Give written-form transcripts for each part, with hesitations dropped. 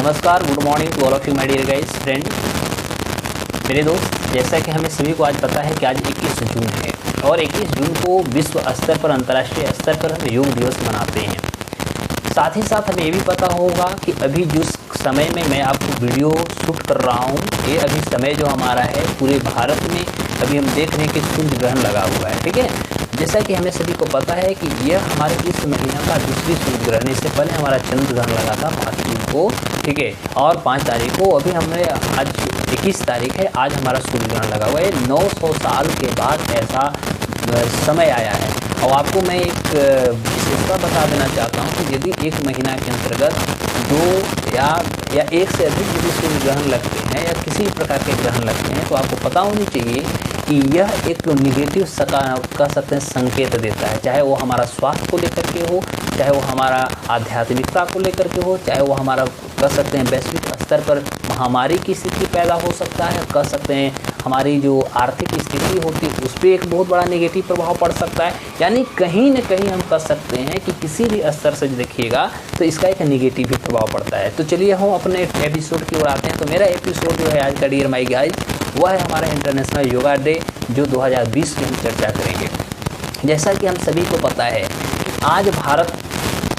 नमस्कार, good morning to all of you my dear guys friend. मेरे दोस्त, जैसा कि हमें सभी को आज पता है कि आज 21 जून है और 21 जून को विश्व स्तर पर, अंतर्राष्ट्रीय स्तर पर हम योग दिवस मनाते हैं। साथ ही साथ हमें ये भी पता होगा कि अभी जिस समय में मैं आपको वीडियो शूट कर रहा हूँ, ये अभी समय जो हमारा है पूरे भारत में अभी हम देख रहे हैं कि सूर्य ग्रहण लगा हुआ है। ठीक है, जैसा कि हमें सभी को पता है कि यह हमारे इस महीना का दूसरी सूर्य ग्रहण, इससे पहले हमारा चंद्र ग्रहण लगा था 5 जून को। ठीक है, और 5 तारीख को, अभी हमने आज 21 तारीख है, आज हमारा सूर्य ग्रहण लगा हुआ है। 900 साल के बाद ऐसा समय आया है। और आपको मैं एक विशेषता बता देना चाहता हूँ कि यदि एक महीना के अंतर्गत 2 या 1 से अधिक यदि सूर्य ग्रहण लगते हैं या किसी भी प्रकार के ग्रहण लगते हैं, तो आपको पता होनी चाहिए कि यह एक नेगेटिव कह सकते हैं संकेत देता है। चाहे वो हमारा स्वास्थ्य को लेकर के हो, चाहे वो हमारा आध्यात्मिकता को लेकर के हो, चाहे वो हमारा कह सकते हैं वैश्विक स्तर पर महामारी की स्थिति पैदा हो सकता है, कह सकते हैं हमारी जो आर्थिक स्थिति होती है उस पर एक बहुत बड़ा नेगेटिव प्रभाव पड़ सकता है। यानी कहीं न कहीं हम कह सकते हैं कि किसी भी स्तर से देखिएगा तो इसका एक नेगेटिव भी प्रभाव पड़ता है। तो चलिए हम अपने एपिसोड की ओर आते हैं। तो मेरा एपिसोड जो है आज का डियर माय गाइस, वह है हमारा इंटरनेशनल योगा डे जो 2020 की हम चर्चा करेंगे। जैसा कि हम सभी को पता है कि आज भारत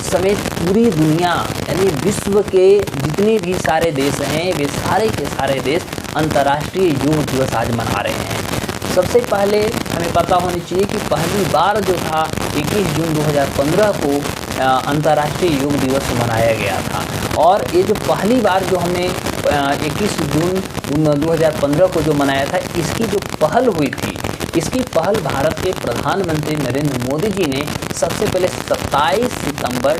समेत पूरी दुनिया यानी विश्व के जितने भी सारे देश हैं, वे सारे के सारे देश अंतर्राष्ट्रीय योग दिवस आज मना रहे हैं। सबसे पहले हमें पता होनी चाहिए कि पहली बार जो था 21 जून 2015 को अंतर्राष्ट्रीय योग दिवस मनाया गया था। और ये जो पहली बार जो हमने 21 जून 2015 को जो मनाया था, इसकी जो पहल हुई थी, इसकी पहल भारत के प्रधानमंत्री नरेंद्र मोदी जी ने सबसे पहले 27 सितंबर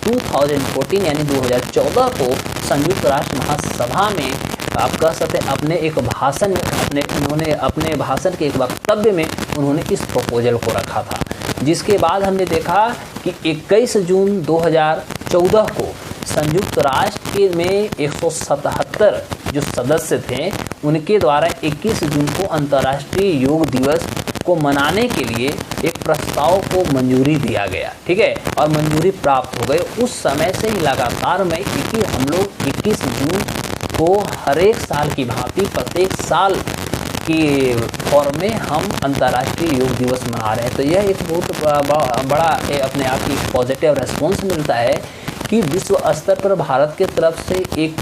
2014 यानी 2014 को संयुक्त राष्ट्र महासभा में आप कह सकते हैं अपने एक भाषण में उन्होंने अपने भाषण के एक वक्तव्य में उन्होंने इस प्रपोजल को रखा था। जिसके बाद हमने देखा कि 21 जून 2014 को संयुक्त राष्ट्र में 177 जो सदस्य थे उनके द्वारा 21 जून को अंतर्राष्ट्रीय योग दिवस को मनाने के लिए एक प्रस्ताव को मंजूरी दिया गया। ठीक है, और मंजूरी प्राप्त हो गई। उस समय से ही लगातार में हम लोग 21 जून को हर एक साल की भांति प्रत्येक साल की फॉर्म में हम अंतर्राष्ट्रीय योग दिवस मना रहे हैं। तो यह एक बहुत बड़ा अपने आप की पॉजिटिव रेस्पॉन्स मिलता है कि विश्व स्तर पर भारत के तरफ से एक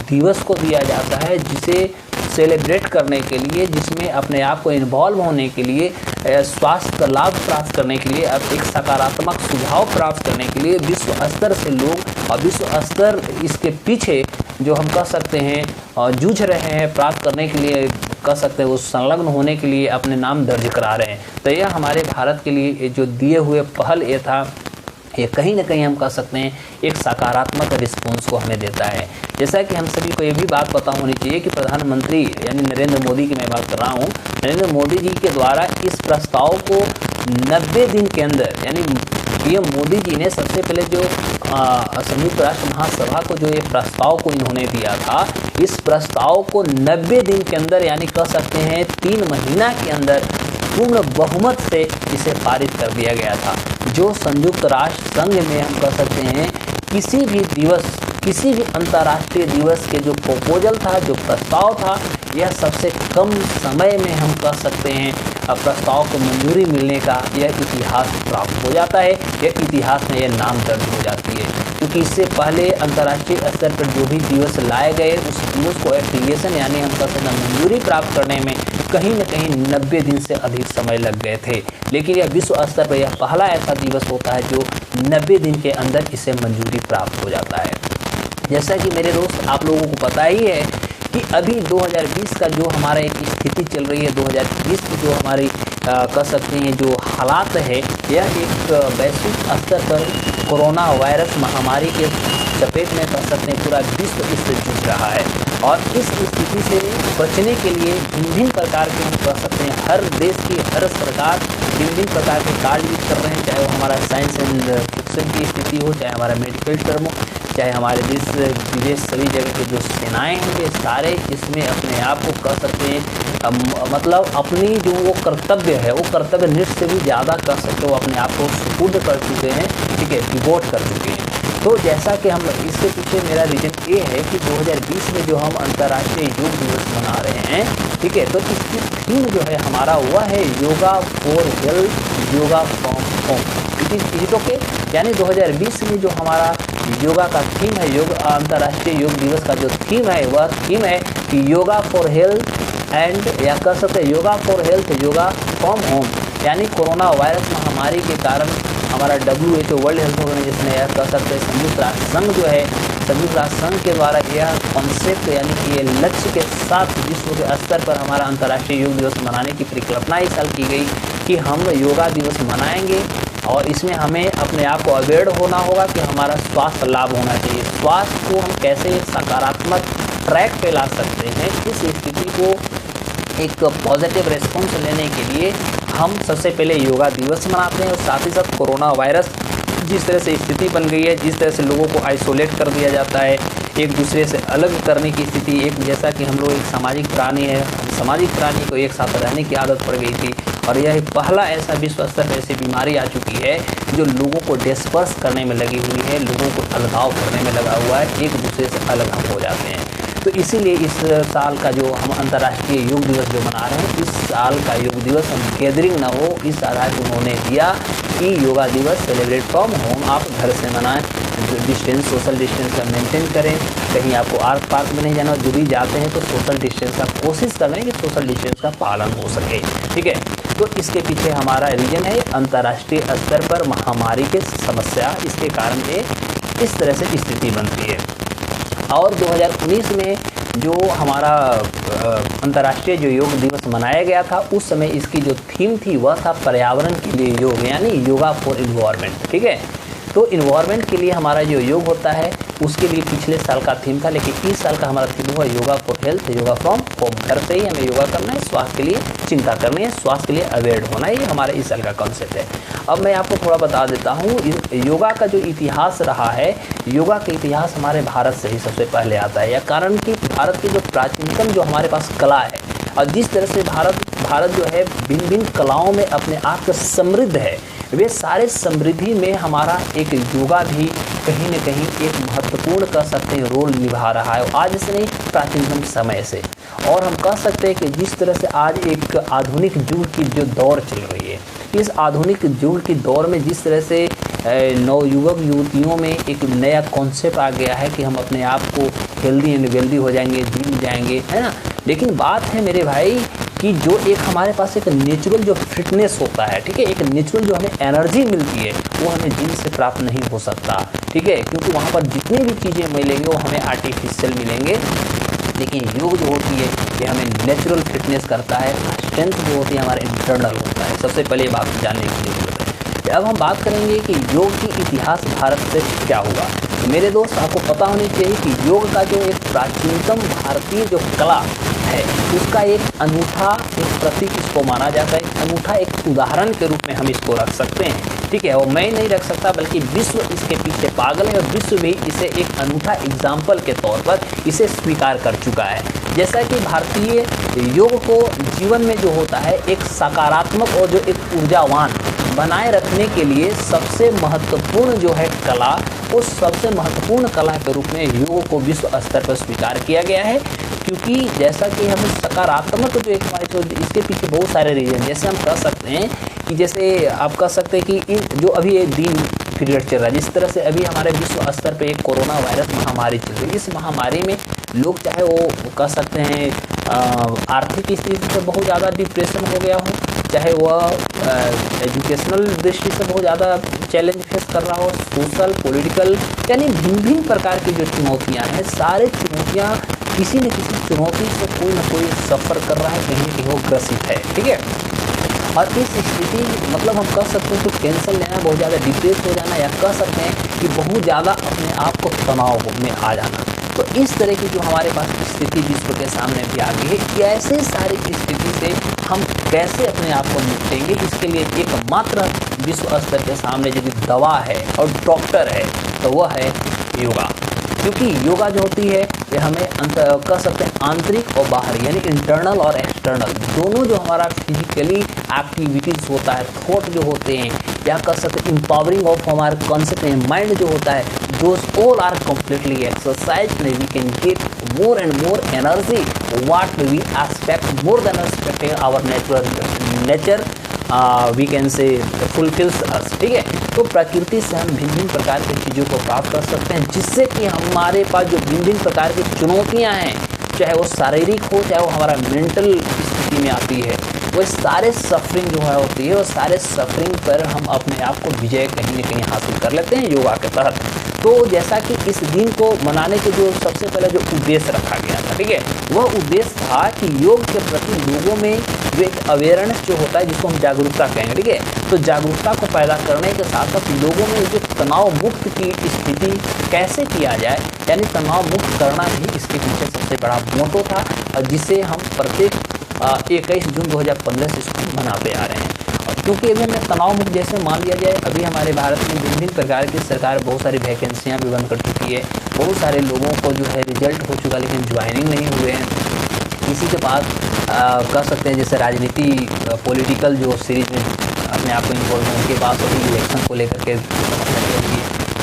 दिवस को दिया जाता है जिसे सेलिब्रेट करने के लिए, जिसमें अपने आप को इन्वॉल्व होने के लिए, स्वास्थ्य का लाभ प्राप्त करने के लिए, अब एक सकारात्मक सुझाव प्राप्त करने के लिए विश्व स्तर से लोग और विश्व स्तर इसके पीछे जो हम कह सकते हैं जूझ रहे हैं प्राप्त करने के लिए, कह सकते हैं वो संलग्न होने के लिए अपने नाम दर्ज करा रहे हैं। तो यह हमारे भारत के लिए जो दिए हुए पहल ये था, ये कहीं ना कहीं हम कह सकते हैं एक सकारात्मक रिस्पॉन्स को हमें देता है। जैसा कि हम सभी को ये भी बात पता होनी चाहिए कि प्रधानमंत्री यानी नरेंद्र मोदी की मैं बात कर रहा हूँ, नरेंद्र मोदी जी के द्वारा इस प्रस्ताव को 90 दिन के अंदर, यानी पीएम मोदी जी ने सबसे पहले जो संयुक्त राष्ट्र महासभा को जो ये प्रस्ताव को इन्होंने दिया था, इस प्रस्ताव को 90 दिन के अंदर यानी कह सकते हैं 3 महीना के अंदर पूर्ण बहुमत से इसे पारित कर दिया गया था। जो संयुक्त राष्ट्र संघ में हम कह सकते हैं किसी भी अंतर्राष्ट्रीय दिवस के जो प्रपोजल था, जो प्रस्ताव था, यह सबसे कम समय में हम कह सकते हैं प्रस्ताव को मंजूरी मिलने का यह इतिहास प्राप्त हो जाता है। यह इतिहास में यह नाम दर्ज हो जाती है, क्योंकि इससे पहले अंतर्राष्ट्रीय स्तर पर जो भी दिवस लाए गए उस दिवस को एप्लीकेशन यानी हम कह सकते हैं मंजूरी प्राप्त करने में कहीं न कहीं 90 दिन से अधिक समय लग गए थे। लेकिन यह विश्व स्तर पर यह पहला ऐसा दिवस होता है जो 90 दिन के अंदर इसे मंजूरी प्राप्त हो जाता है। जैसा कि मेरे दोस्त आप लोगों को पता ही है कि अभी 2020 का जो हमारा एक स्थिति चल रही है, 2020 की जो हमारी कह सकते हैं जो हालात है, यह एक वैश्विक स्तर पर कोरोना वायरस महामारी के चपेट में कह सकते हैं पूरा विश्व इससे जूझ रहा है। और इस स्थिति से बचने के लिए भिन्न प्रकार के हम कह सकते हैं हर देश की हर सरकार भिन्न प्रकार के कार्य कर रहे हैं, चाहे वो हमारा साइंस एंड फिक्शन की स्थिति हो, चाहे हमारा मेडिकल टर्म हो, चाहे हमारे देश विदेश सभी जगह के जो सेनाएं हैं, ये सारे इसमें अपने आप को कह सकते हैं मतलब अपनी जो वो कर्तव्य है, वो कर्तव्य निष्ठ से भी ज़्यादा कह सकते हो अपने आप को सुपुर्द कर चुके हैं। ठीक है, डिवोट कर चुके हैं। तो जैसा कि हम इसके पीछे मेरा रीजन ये है कि 2020 में जो हम अंतर्राष्ट्रीय योग दिवस मना रहे हैं, ठीक है, तो इसकी थीम जो है हमारा वह है yoga for health, yoga from home. It is okay, यानी 2020 में जो हमारा योगा का थीम है, योग अंतर्राष्ट्रीय योग दिवस का जो थीम है वह थीम है कि योगा फॉर हेल्थ एंड, या कह सकते हैं yoga for health, yoga from home. यानी कोरोना वायरस महामारी के कारण हमारा WHO वर्ल्ड हेल्थ ऑर्गेनाइजेशन है, कह सकते हैं संयुक्त राष्ट्र संघ जो है, संयुक्त राष्ट्र संघ के द्वारा यह कॉन्सेप्ट यानी कि ये लक्ष्य के साथ विश्व के स्तर पर हमारा अंतर्राष्ट्रीय योग दिवस मनाने की परिकल्पना इस साल की गई कि हम योगा दिवस मनाएंगे और इसमें हमें अपने आप को अवेयर होना होगा कि हमारा स्वास्थ्य लाभ होना चाहिए। स्वास्थ्य को हम कैसे एक सकारात्मक ट्रैक पे ला सकते हैं, इस स्थिति को एक पॉजिटिव रेस्पॉन्स लेने के लिए हम सबसे पहले योगा दिवस मनाते हैं। और साथ ही साथ कोरोना वायरस जिस तरह से स्थिति बन गई है, जिस तरह से लोगों को आइसोलेट कर दिया जाता है, एक दूसरे से अलग करने की स्थिति, एक जैसा कि हम लोग एक सामाजिक प्राणी है, सामाजिक प्राणी को एक साथ रहने की आदत पड़ गई थी और यह पहला ऐसा विश्व स्तर पर ऐसी बीमारी आ चुकी है जो लोगों को डिस्पर्स करने में लगी हुई है, लोगों को अलगाव करने में लगा हुआ है, एक दूसरे से अलग हम हो जाते हैं। तो इसीलिए इस साल का जो हम अंतर्राष्ट्रीय योग दिवस जो मना रहे हैं, इस साल का योग दिवस हम गैदरिंग ना हो, इस आधार पर उन्होंने दिया कि योगा दिवस सेलिब्रेट फ्रॉम होम, आप घर से मनाएं, डिस्टेंस, सोशल डिस्टेंस का मेंटेन करें, कहीं आपको आर्क पार्क में नहीं जाना, जो भी जाते हैं तो सोशल डिस्टेंस का कोशिश करें कि सोशल डिस्टेंस का पालन हो सके, ठीक है। तो इसके पीछे हमारा रीजन है अंतर्राष्ट्रीय स्तर पर महामारी की समस्या, इसके कारण ये इस तरह से स्थिति बनती है। और 2019 में जो हमारा अंतर्राष्ट्रीय जो योग दिवस मनाया गया था, उस समय इसकी जो थीम थी वह था पर्यावरण के लिए योग, यानी योगा फॉर इन्वायरमेंट, ठीक है। तो इन्वायरमेंट के लिए हमारा जो योग होता है उसके लिए पिछले साल का थीम था, लेकिन इस साल का हमारा थीम हुआ yoga for health, yoga from home. घर से ही हमें योगा करना है, स्वास्थ्य के लिए चिंता करनी है, स्वास्थ्य के लिए अवेयर होना है, ये हमारे इस साल का कॉन्सेप्ट है। अब मैं आपको थोड़ा बता देता हूँ योगा का जो इतिहास रहा है, योगा का इतिहास हमारे भारत से ही सबसे पहले आता है, या कारण कि भारत की जो प्राचीनतम जो हमारे पास कला है और जिस तरह से भारत जो है भिन्न भिन्न कलाओं में अपने आप से समृद्ध है, वे सारे समृद्धि में हमारा एक योगा भी कहीं न कहीं एक महत्वपूर्ण कह सकते हैं रोल निभा रहा है, आज से नहीं प्राचीनतम समय से। और हम कह सकते हैं कि जिस तरह से आज एक आधुनिक युग की जो दौर चल रही है, इस आधुनिक युग की दौर में जिस तरह से नवयुवक युवतियों में एक नया कॉन्सेप्ट आ गया है कि हम अपने आप को हेल्दी एंड वेल्दी हो जाएंगे, जिम जाएंगे, है ना। लेकिन बात है मेरे भाई कि जो एक हमारे पास एक नेचुरल जो फिटनेस होता है, ठीक है, एक नेचुरल जो हमें एनर्जी मिलती है वो हमें जिम से प्राप्त नहीं हो सकता, ठीक है, क्योंकि वहाँ पर जितनी भी चीज़ें मिलेंगे वो हमें आर्टिफिशियल मिलेंगे। लेकिन योग जो होती है ये हमें नेचुरल फिटनेस करता है, स्ट्रेंथ जो होती है हमारा इंटरनल होता है। सबसे पहले बात जानने की जरूरत है। अब हम बात करेंगे कि योग की इतिहास भारत से क्या हुआ। मेरे दोस्त, आपको पता होनी चाहिए कि योग का जो एक प्राचीनतम भारतीय जो कला है उसका एक अनूठा एक प्रतीक इसको माना जाता है, अनूठा एक उदाहरण के रूप में हम इसको रख सकते हैं, ठीक है। और मैं नहीं रख सकता बल्कि विश्व इसके पीछे पागल है और विश्व भी इसे एक अनूठा एग्जाम्पल के तौर पर इसे स्वीकार कर चुका है। जैसा कि भारतीय योग को जीवन में जो होता है एक सकारात्मक और जो एक ऊर्जावान बनाए रखने के लिए सबसे महत्वपूर्ण जो है कला, उस सबसे महत्वपूर्ण कला के रूप में योग को विश्व स्तर पर स्वीकार किया गया है। क्योंकि जैसा कि हम सकारात्मक जो एक हमारे तो इसके पीछे बहुत सारे रीजन, जैसे हम कह सकते हैं कि जैसे आप कह सकते हैं कि जो अभी एक दिन पीरियड चल रहा है, जिस तरह से अभी हमारे विश्व स्तर पे एक कोरोना वायरस महामारी चल रही है, इस महामारी में लोग चाहे वो कह सकते हैं आर्थिक स्थिति से बहुत ज़्यादा डिप्रेशन हो गया हो, चाहे वह एजुकेशनल दृष्टि से बहुत ज़्यादा चैलेंज फेस कर रहा हो, सोशल पॉलिटिकल, यानी भिन्न भिन्न प्रकार की जो चुनौतियाँ हैं, सारे चुनौतियाँ किसी न किसी चुनौती से कोई ना कोई सफ़र कर रहा है, कहीं न कहीं वो ग्रसित है, ठीक है। और इस स्थिति मतलब हम कह सकते हैं कि टेंशन लेना, बहुत ज़्यादा डिप्रेस हो जाना, या कह सकते हैं कि बहुत ज़्यादा अपने आप को तनाव में आ जाना। तो इस तरह की जो हमारे पास स्थिति विश्व के सामने भी आ गई है, कि ऐसे सारी स्थिति से हम कैसे अपने आप को निपटेंगे, इसके लिए एकमात्र विश्व स्तर के सामने यदि दवा है और डॉक्टर है तो वह है योगा। क्योंकि योगा जो होती है ये हमें कह सकते हैं आंतरिक और बाहरी यानी इंटरनल और एक्सटर्नल दोनों जो हमारा फिजिकली एक्टिविटीज़ होता है, थॉट जो होते हैं या कह सकते हैं एम्पावरिंग ऑफ हमारे कॉन्सेप्ट में माइंड जो होता है, those all are completely exercise and we can get more and more energy what we expect more than expecting our nature we can say fulfills us। ठीक है, तो प्रकृति से हम भिन्न भिन्न प्रकार की चीज़ों को प्राप्त कर सकते हैं, जिससे कि हमारे पास जो भिन्न भिन्न प्रकार की चुनौतियां हैं, चाहे वो शारीरिक हो चाहे वो हमारा मेंटल स्थिति में आती है, वो सारे सफरिंग जो है होती है, वो सारे सफरिंग पर हम अपने आप को विजय कहीं न कहीं हासिल कर लेते हैं योगा के तहत। तो जैसा कि इस दिन को मनाने के जो सबसे पहले जो उद्देश्य रखा गया था, ठीक है, वह उद्देश्य था कि योग के प्रति लोगों में जो एक अवेयरनेस जो होता है, जिसको हम जागरूकता कहेंगे, ठीक है, तो जागरूकता को पैदा करने के साथ साथ लोगों में जो तनाव मुक्त की स्थिति कैसे किया जाए, यानी तनाव मुक्त करना भी इसके पीछे सबसे बड़ा मोटो था, और जिसे हम प्रत्येक 21 जून 2015 से इसको मनाते आ रहे हैं। क्योंकि अभी हमें तनाव मुक्त जैसे मान लिया जाए, अभी हमारे भारत में विभिन्न प्रकार की सरकार बहुत सारी वैकेंसियाँ भी बंद कर चुकी है, बहुत सारे लोगों को जो है रिजल्ट हो चुका लेकिन ज्वाइनिंग नहीं हुए हैं। किसी के पास कह सकते हैं जैसे राजनीति पॉलिटिकल जो सीरीज में अपने आप को इन्वॉल्व हैं, उनके पास अभी इलेक्शन को लेकर के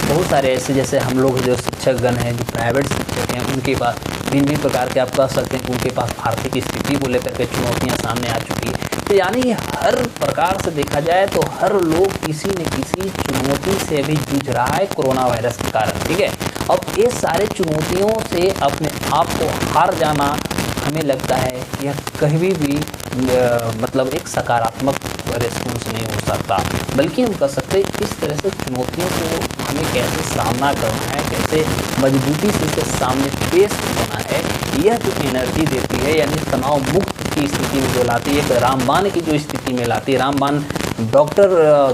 बहुत सारे ऐसे जैसे हम लोग जो शिक्षकगण हैं, जो प्राइवेट शिक्षक हैं, उनके पास भिन्न भिन्न प्रकार के आप कह सकते हैं कि उनके पास आर्थिक स्थिति को लेकर के चुनौतियाँ सामने आ चुकी है। तो यानी हर प्रकार से देखा जाए तो हर लोग किसी न किसी चुनौती से भी जूझ रहा है कोरोना वायरस के कारण, ठीक है। अब ये सारे चुनौतियों से अपने आप को हार जाना हमें लगता है यह कहीं भी मतलब एक सकारात्मक रिस्पॉन्स नहीं हो सकता, बल्कि हम कह सकते हैं इस तरह से चुनौतियों को हमें कैसे सामना करना है, कैसे मजबूती से इसके सामने पेश होना है, यह जो एनर्जी देती है, यानी तनाव मुक्त की स्थिति में जो लाती है, एक रामबाण की जो स्थिति में लाती है, रामबाण डॉक्टर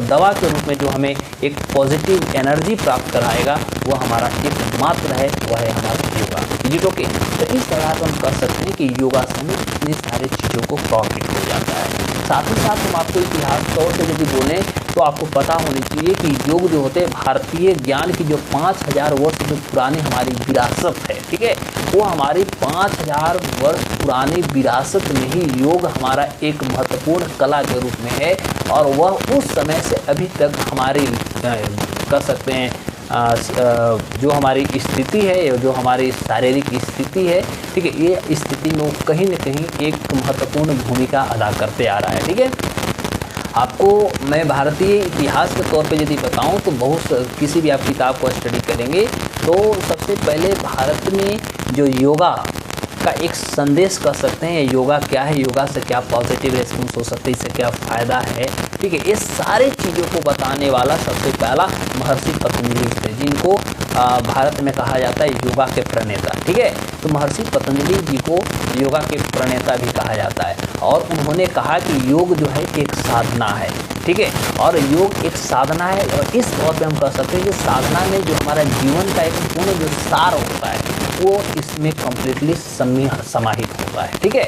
दवा के रूप में जो हमें एक पॉजिटिव एनर्जी प्राप्त कराएगा, वो हमारा एक मात्र है, वह है हमारा योगा। जी ओके, तो इस तरह से हम कह सकते हैं कि योगा से हमें इतनी सारी चीज़ों को प्रॉफिट हो जाता है। साथ ही साथ हम आपको इतिहास तौर से यदि बोलें तो आपको पता होनी चाहिए कि योग जो होते हैं भारतीय ज्ञान की जो 5000 वर्ष जो पुरानी हमारी विरासत है, ठीक है, वो हमारी 5000 वर्ष पुरानी विरासत में ही योग हमारा एक महत्वपूर्ण कला के रूप में है, और वह उस समय से अभी तक हमारी कह सकते हैं जो हमारी स्थिति है, जो हमारी शारीरिक स्थिति है, ठीक है, ये स्थिति में कहीं न कहीं एक महत्वपूर्ण भूमिका अदा करते आ रहा है, ठीक है। आपको मैं भारतीय इतिहास के तौर पे यदि बताऊं तो बहुत किसी भी आप किताब को स्टडी करेंगे तो सबसे पहले भारत में जो योगा का एक संदेश कह सकते हैं, योगा क्या है, योगा से क्या पॉजिटिव रिस्पॉन्स हो सकते हैं, इससे क्या फ़ायदा है, ठीक है, ये सारी चीज़ों को बताने वाला सबसे पहला महर्षि पतंजलि थे, जिनको भारत में कहा जाता है योगा के प्रणेता, ठीक है। तो महर्षि पतंजलि जी को योगा के प्रणेता भी कहा जाता है, और उन्होंने कहा कि योग जो है एक साधना है, ठीक है, और योग एक साधना है, और इस तौर पे हम कह सकते हैं कि साधना में जो हमारा जीवन का एक पूर्ण जो सार होता है वो इसमें कम्प्लीटली समाहित होता है, ठीक है।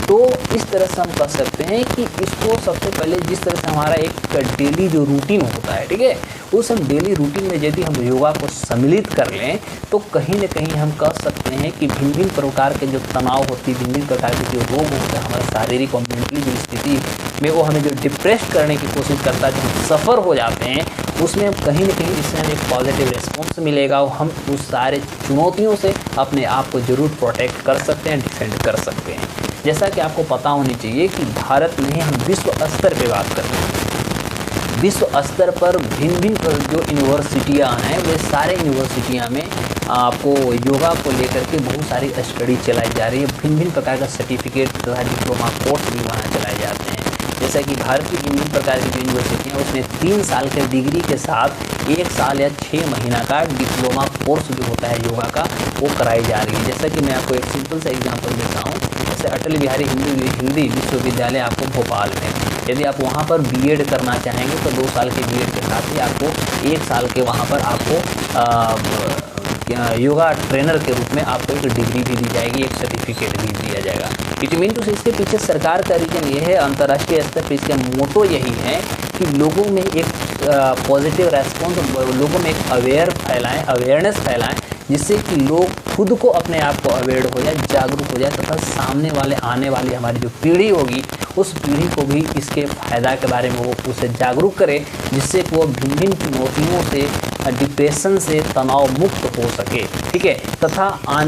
तो इस तरह से हम कह सकते हैं कि इसको सबसे पहले जिस तरह से हमारा एक डेली जो रूटीन होता है, ठीक है, उस हम डेली रूटीन में यदि हम योगा को सम्मिलित कर लें तो कहीं न कहीं हम कह सकते हैं कि भिन्न भिन्न प्रकार के जो तनाव होती है, भिन्न भिन्न प्रकार के जो रोग होते हैं हमारा शारीरिक और मेंटली जो स्थिति में वो हमें जो डिप्रेस करने की कोशिश करता है, जो हम सफ़र हो जाते हैं, उसमें कहीं न कहीं इससे हमें एक पॉजिटिव रिस्पॉन्स मिलेगा, और हम उस सारे चुनौतियों से अपने आप को ज़रूर प्रोटेक्ट कर सकते हैं, डिफेंड कर सकते हैं। जैसा कि आपको पता होनी चाहिए कि भारत में हम विश्व स्तर पे बात कर रहे हैं, विश्व स्तर पर भिन्न भिन्न जो यूनिवर्सिटियाँ हैं, वे सारे यूनिवर्सिटियाँ में आपको योगा को लेकर के बहुत सारी स्टडी चलाई जा रही है, भिन्न भिन्न प्रकार का सर्टिफिकेट तथा डिप्लोमा कोर्स भी वहाँ चलाए जाते हैं। जैसा कि भारत की विभिन्न प्रकार की जो यूनिवर्सिटियाँ उसमें 3 साल के डिग्री के साथ 1 साल या 6 महीना का डिप्लोमा कोर्स जो होता है योगा का, वो कराई जा रही है। जैसा कि मैं आपको एक सिंपल सा एग्जांपल देता हूँ, जैसे अटल बिहारी हिंदी विश्वविद्यालय आपको भोपाल में, यदि आप वहाँ पर बीएड करना चाहेंगे तो 2 साल के बीएड के साथ ही आपको 1 साल के वहाँ पर आपको योगा ट्रेनर के रूप में आपको एक डिग्री भी दी जाएगी, एक सर्टिफिकेट भी दिया जाएगा। इट मीन टू से इसके पीछे सरकार का रीजन ये है, अंतर्राष्ट्रीय स्तर पर इसका मोटो यही है कि लोगों में एक पॉजिटिव रेस्पॉन्स, लोगों में एक अवेयरनेस फैलाएं जिससे कि लोग खुद को अपने आप को अवेयर हो जाए, जागरूक हो जाए तथा सामने वाले आने वाली हमारी जो पीढ़ी होगी उस पीढ़ी को भी इसके फ़ायदा के बारे में वो उसे जागरूक करे, जिससे कि वो भिन्न भिन्न चुनौतियों से, डिप्रेशन से तनाव मुक्त हो सके। ठीक है, तथा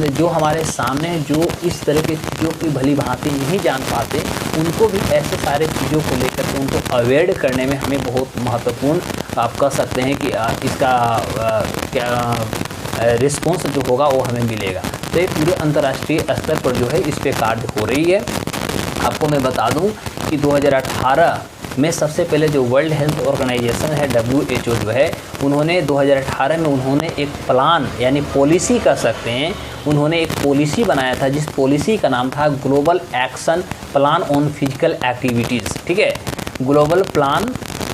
जो हमारे सामने जो इस तरह की चीज़ों की भली भांति नहीं जान पाते, उनको भी ऐसे सारे चीज़ों को लेकर के उनको अवेयर करने में हमें बहुत महत्वपूर्ण आप कह सकते हैं कि इसका क्या रिस्पॉन्स जो होगा वो हमें मिलेगा। तो ये पूरे अंतर्राष्ट्रीय स्तर पर जो है इस पर कार्य हो रही है। आपको मैं बता दूं कि 2018 में सबसे पहले जो वर्ल्ड हेल्थ ऑर्गेनाइजेशन है WHO जो है, उन्होंने 2018 में उन्होंने एक प्लान यानी पॉलिसी कह सकते हैं, उन्होंने एक पॉलिसी बनाया था जिस पॉलिसी का नाम था global action plan on physical activities. ठीक है, ग्लोबल प्लान,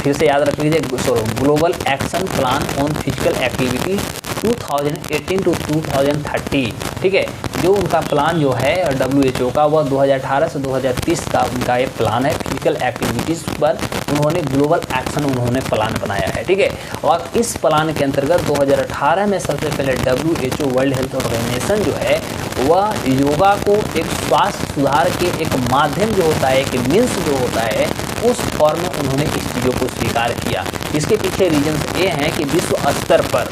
फिर से याद रख लीजिए, global action plan on physical activity 2018 to 2030। ठीक है, जो उनका प्लान जो है WHO का वह 2018 से 2030 का उनका एक प्लान है। फिजिकल एक्टिविटीज़ पर उन्होंने ग्लोबल एक्शन उन्होंने प्लान बनाया है। ठीक है, और इस प्लान के अंतर्गत 2018 में सबसे पहले WHO वर्ल्ड हेल्थ ऑर्गेनाइजेशन जो है वह योगा को एक स्वास्थ्य सुधार के एक माध्यम जो होता है, एक मीन्स जो होता है, उस फॉर्म में उन्होंने इस चीज़ों को स्वीकार किया। इसके पीछे रीजन्स ये हैं कि विश्व स्तर पर,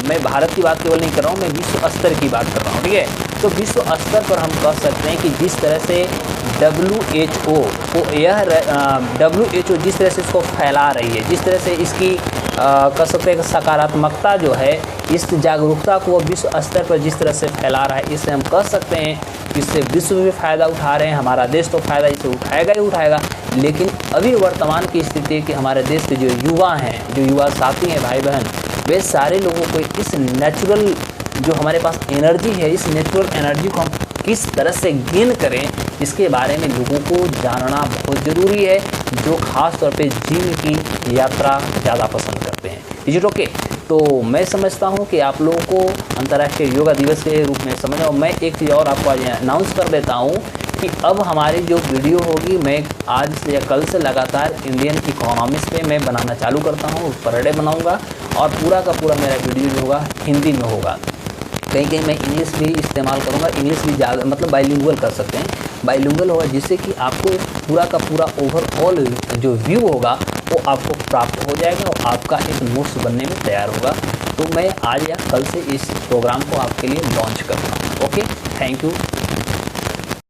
मैं भारत की बात केवल नहीं कर रहा हूँ, मैं विश्व स्तर की बात कर रहा हूँ। ठीक है, तो विश्व स्तर पर हम कह सकते हैं कि जिस तरह से WHO को WHO जिस तरह से इसको फैला रही है, जिस तरह से इसकी कह सकते हैं सकारात्मकता जो है, इस जागरूकता को वो विश्व स्तर पर जिस तरह से फैला रहा है, इससे हम कह सकते हैं इससे विश्व भी फ़ायदा उठा रहे हैं। हमारा देश तो फ़ायदा इससे उठाएगा ही उठाएगा, लेकिन अभी वर्तमान की स्थिति है कि हमारे देश के जो युवा हैं, जो युवा साथी हैं, भाई बहन, वे सारे लोगों को इस नेचुरल जो हमारे पास एनर्जी है, इस नेचुरल एनर्जी को हम किस तरह से गेन करें, इसके बारे में लोगों को जानना बहुत ज़रूरी है, जो ख़ास तौर पे जिम की यात्रा ज़्यादा पसंद करते हैं। Is it okay? तो मैं समझता हूँ कि आप लोगों को अंतर्राष्ट्रीय योगा दिवस के रूप में समझ, और मैं एक चीज़ और आपको आज अनाउंस कर देता हूँ कि अब हमारी जो वीडियो होगी, मैं आज से या कल से लगातार इंडियन इकोनॉमिक्स पे मैं बनाना चालू करता हूँ, पर डे बनाऊँगा, और पूरा का पूरा मेरा वीडियो जो होगा हिंदी में होगा। कहीं कहीं मैं इंग्लिश भी इस्तेमाल करूँगा, इंग्लिश भी ज़्यादा, मतलब बाइलिंगुअल कर सकते हैं, बाइलिंगुअल होगा, जिससे कि आपको पूरा का पूरा ओवरऑल जो व्यू होगा वो आपको प्राप्त हो जाएगा और आपका एक नोट्स बनने में तैयार होगा। तो मैं आज या कल से इस प्रोग्राम को आपके लिए लॉन्च करूँगा। Okay, thank you.